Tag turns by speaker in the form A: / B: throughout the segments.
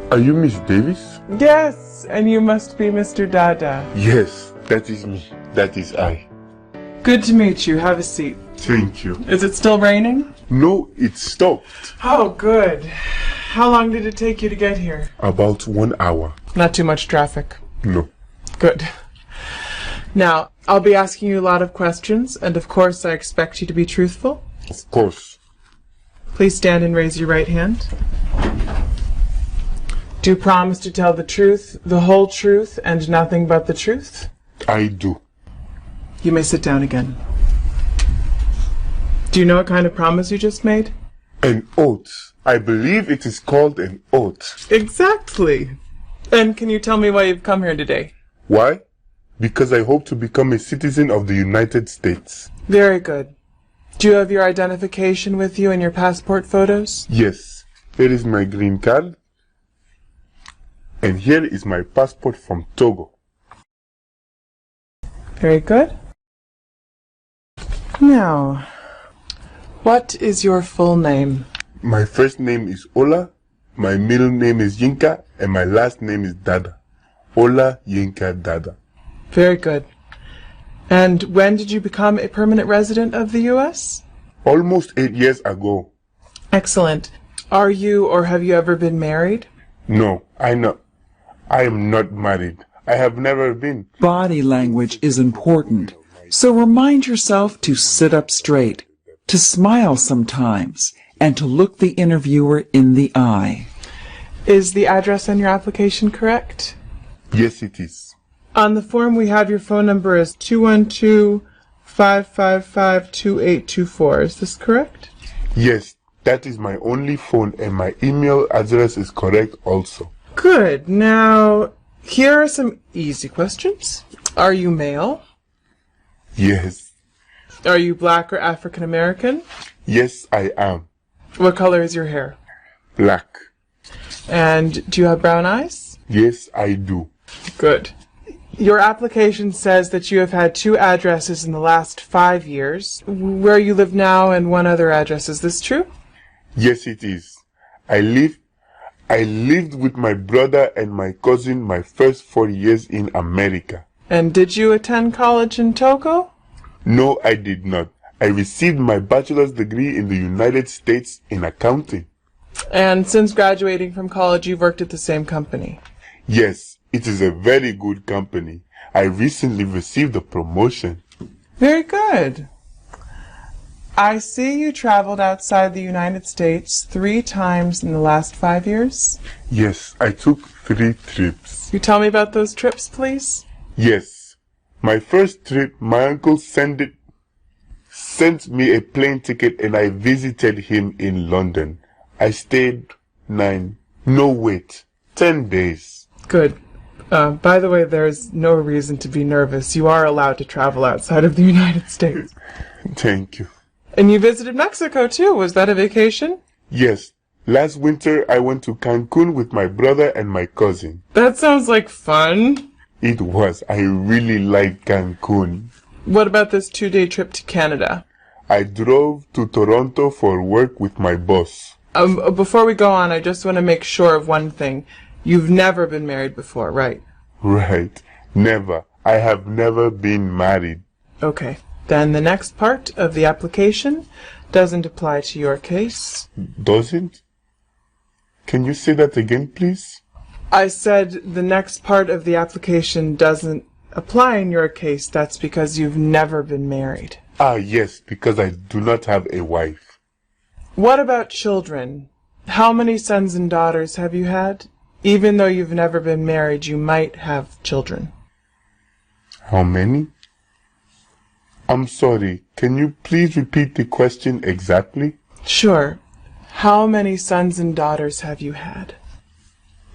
A: Are you Miss Davis?
B: Yes, and you must be Mr. Dada.
A: Yes, that is me. That is I.
B: Good to meet you. Have a seat.
A: Thank you.
B: Is it still raining?
A: No, it stopped.
B: Oh, good. How long did it take you to get here?
A: About 1 hour.
B: Not too much traffic.
A: No.
B: Good. Now, I'll be asking you a lot of questions, and of course I expect you to be truthful.
A: Of course.
B: Please stand and raise your right hand. Do you promise to tell the truth, the whole truth, and nothing but the truth?
A: I do.
B: You may sit down again. Do you know what kind of promise you just made?
A: An oath. I believe it is called an oath.
B: Exactly. And can you tell me why you've come here today?
A: Why? Because I hope to become a citizen of the United States.
B: Very good. Do you have your identification with you and your passport photos?
A: Yes. Here is my green card. And here is my passport from Togo.
B: Very good. Now, what is your full name?
A: My first name is Ola, my middle name is Yinka, and my last name is Dada. Ola Yinka Dada.
B: Very good. And when did you become a permanent resident of the U.S.?
A: Almost 8 years ago.
B: Excellent. Are you or have you ever been married?
A: No, I am not married. I have never been.
C: Body language is important, so remind yourself to sit up straight, to smile sometimes, and to look the interviewer in the eye.
B: Is the address on your application correct?
A: Yes, it is.
B: On the form we have your phone number as 212-555-2824. Is this correct?
A: Yes, that is my only phone, and my email address is correct also.
B: Good. Now, here are some easy questions. Are you male?
A: Yes.
B: Are you black or African American?
A: Yes, I am.
B: What color is your hair?
A: Black.
B: And do you have brown eyes?
A: Yes, I do.
B: Good. Your application says that you have had 2 addresses in the last 5 years. Where you live now and 1 other address. Is this true?
A: Yes, it is. I lived with my brother and my cousin my first 4 years in America.
B: And did you attend college in Togo?
A: No, I did not. I received my bachelor's degree in the United States in accounting.
B: And since graduating from college, you've worked at the same company?
A: Yes, it is a very good company. I recently received a promotion.
B: Very good. I see you traveled outside the United States 3 times in the last 5 years?
A: Yes, I took 3 trips.
B: Can you tell me about those trips, please?
A: Yes. My first trip, my uncle sent me a plane ticket and I visited him in London. I stayed 10 days.
B: Good. By the way, there's no reason to be nervous. You are allowed to travel outside of the United States.
A: Thank you.
B: And you visited Mexico too. Was that a vacation?
A: Yes. Last winter I went to Cancun with my brother and my cousin.
B: That sounds like fun.
A: It was. I really liked Cancun.
B: What about this 2-day trip to Canada?
A: I drove to Toronto for work with my boss.
B: Before we go on, I just want to make sure of one thing. You've never been married before, right?
A: Right. Never. I have never been married.
B: Okay. Then the next part of the application doesn't apply to your case.
A: Doesn't? Can you say that again, please?
B: I said the next part of the application doesn't apply in your case. That's because you've never been married.
A: Ah, yes, because I do not have a wife.
B: What about children? How many sons and daughters have you had? Even though you've never been married, you might have children.
A: How many? I'm sorry, can you please repeat the question exactly?
B: Sure. How many sons and daughters have you had?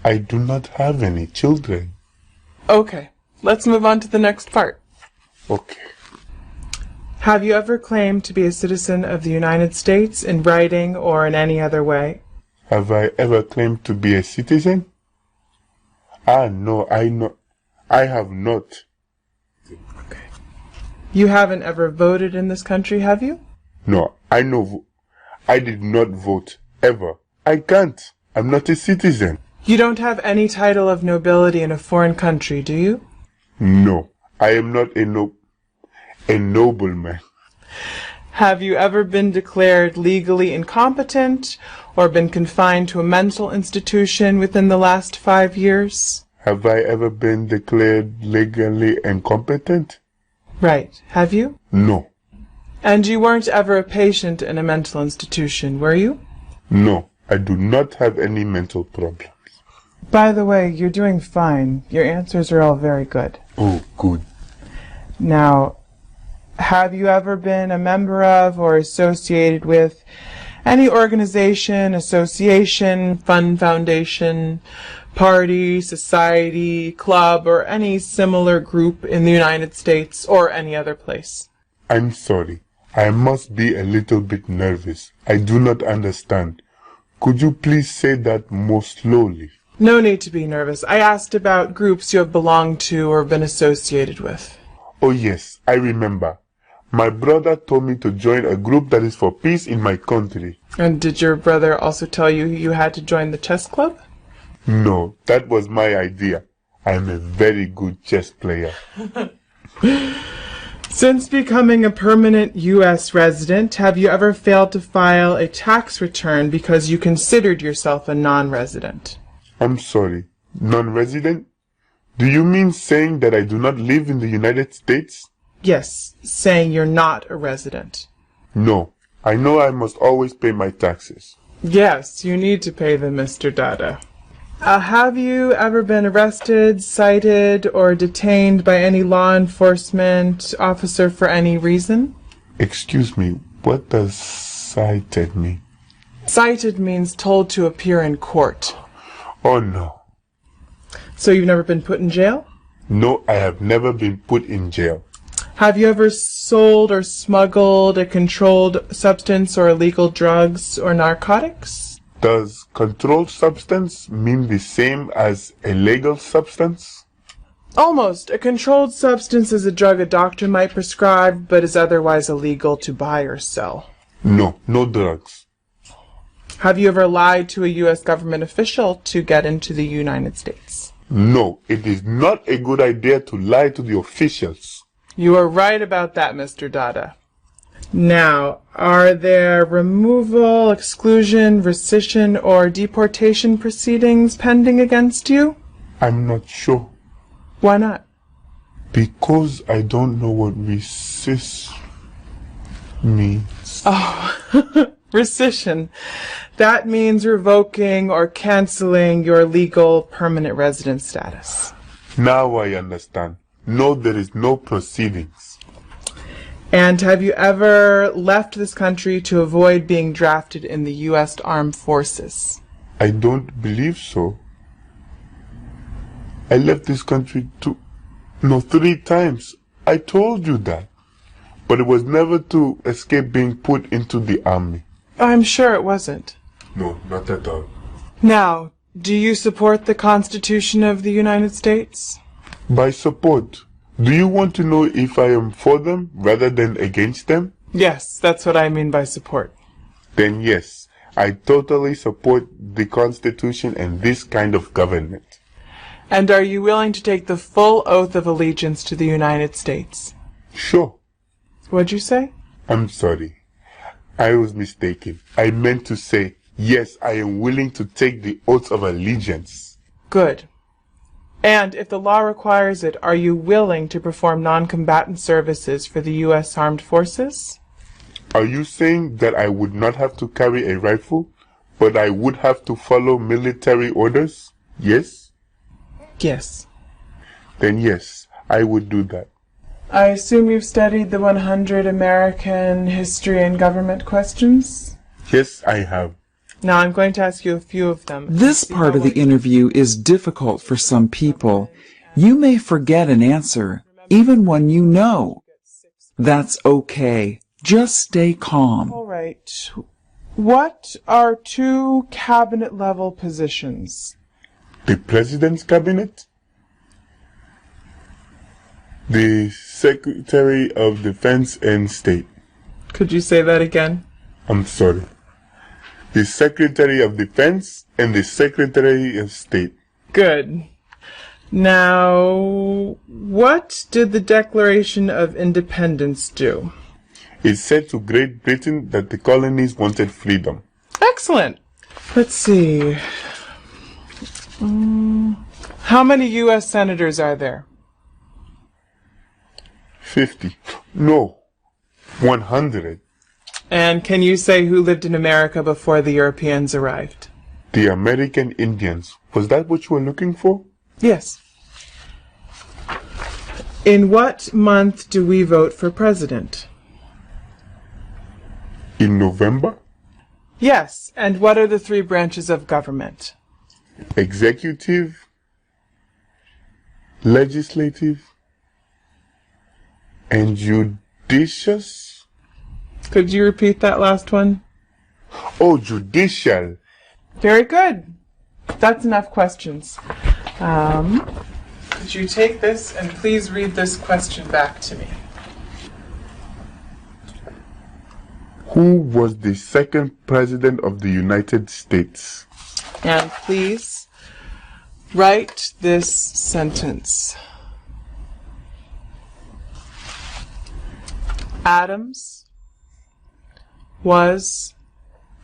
A: I do not have any children.
B: Okay, let's move on to the next part.
A: Okay.
B: Have you ever claimed to be a citizen of the United States in writing or in any other way?
A: Have I ever claimed to be a citizen? No, I have not.
B: Okay. You haven't ever voted in this country, have you?
A: No, I did not vote, ever. I can't. I'm not a citizen.
B: You don't have any title of nobility in a foreign country, do you?
A: No, I am not a nobleman.
B: Have you ever been declared legally incompetent or been confined to a mental institution within the last 5 years?
A: Have I ever been declared legally incompetent?
B: Right. Have you?
A: No.
B: And you weren't ever a patient in a mental institution, were you?
A: No, I do not have any mental problems.
B: By the way, you're doing fine. Your answers are all very good.
A: Oh, good.
B: Now, have you ever been a member of or associated with any organization, association, fund, foundation, party, society, club, or any similar group in the United States or any other place?
A: I'm sorry. I must be a little bit nervous. I do not understand. Could you please say that more slowly?
B: No need to be nervous. I asked about groups you have belonged to or been associated with.
A: Oh yes, I remember. My brother told me to join a group that is for peace in my country.
B: And did your brother also tell you you had to join the chess club?
A: No, that was my idea. I am a very good chess player.
B: Since becoming a permanent U.S. resident, have you ever failed to file a tax return because you considered yourself a non-resident?
A: I'm sorry, non-resident? Do you mean saying that I do not live in the United States?
B: Yes, saying you're not a resident.
A: No, I know I must always pay my taxes.
B: Yes, you need to pay them, Mr. Dada. Have you ever been arrested, cited, or detained by any law enforcement officer for any reason?
A: Excuse me, what does cited mean?
B: Cited means told to appear in court.
A: Oh no.
B: So you've never been put in jail?
A: No, I have never been put in jail.
B: Have you ever sold or smuggled a controlled substance or illegal drugs or narcotics?
A: Does controlled substance mean the same as a legal substance?
B: Almost. A controlled substance is a drug a doctor might prescribe, but is otherwise illegal to buy or sell.
A: No, no drugs.
B: Have you ever lied to a U.S. government official to get into the United States?
A: No, it is not a good idea to lie to the officials.
B: You are right about that, Mr. Dada. Now, are there removal, exclusion, rescission, or deportation proceedings pending against you?
A: I'm not sure.
B: Why not?
A: Because I don't know what resist means.
B: Oh, rescission. That means revoking or canceling your legal permanent resident status.
A: Now I understand. No, there is no proceedings.
B: And have you ever left this country to avoid being drafted in the U.S. Armed Forces?
A: I don't believe so. I left this country 3 times. I told you that. But it was never to escape being put into the army.
B: I'm sure it wasn't.
A: No, not at all.
B: Now, do you support the Constitution of the United States?
A: By support, do you want to know if I am for them rather than against them?
B: Yes, that's what I mean by support.
A: Then yes, I totally support the Constitution and this kind of government.
B: And are you willing to take the full oath of allegiance to the United States?
A: Sure.
B: What'd you say?
A: I'm sorry. I was mistaken. I meant to say, yes, I am willing to take the oath of allegiance.
B: Good. And if the law requires it, are you willing to perform non-combatant services for the U.S. Armed Forces?
A: Are you saying that I would not have to carry a rifle, but I would have to follow military orders? Yes?
B: Yes.
A: Then yes, I would do that.
B: I assume you've studied the 100 American history and government questions?
A: Yes, I have.
B: Now I'm going to ask you a few of them.
C: This part of the interview is difficult for some people. You may forget an answer, even one you know. That's okay. Just stay calm.
B: All right. What are 2 cabinet-level positions?
A: The President's Cabinet, the Secretary of Defense and State.
B: Could you say that again?
A: I'm sorry. the Secretary of Defense and the Secretary of State.
B: Good. Now, what did the Declaration of Independence do?
A: It said to Great Britain that the colonies wanted freedom.
B: Excellent. Let's see. How many U.S. senators are there?
A: 50. No, 100.
B: And can you say who lived in America before the Europeans arrived?
A: The American Indians. Was that what you were looking for?
B: Yes. In what month do we vote for president?
A: In November?
B: Yes. And what are the three branches of government?
A: Executive, legislative, and judicious?
B: Could you repeat that last one?
A: Oh, judicial.
B: Very good. That's enough questions. Could you take this and please read this question back to me?
A: Who was the second president of the United States?
B: And please write this sentence. Adams was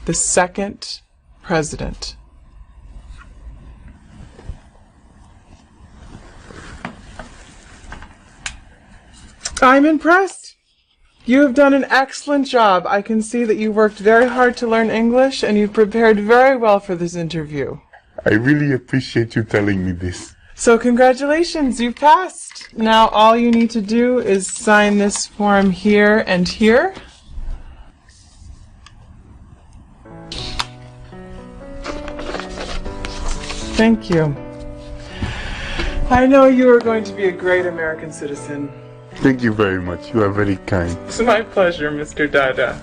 B: the second president. I'm impressed. You have done an excellent job. I can see that you worked very hard to learn English and you've prepared very well for this interview.
A: I really appreciate you telling me this.
B: So congratulations, you passed. Now all you need to do is sign this form here and here. Thank you. I know you are going to be a great American citizen.
A: Thank you very much. You are very kind.
B: It's my pleasure, Mr. Dada.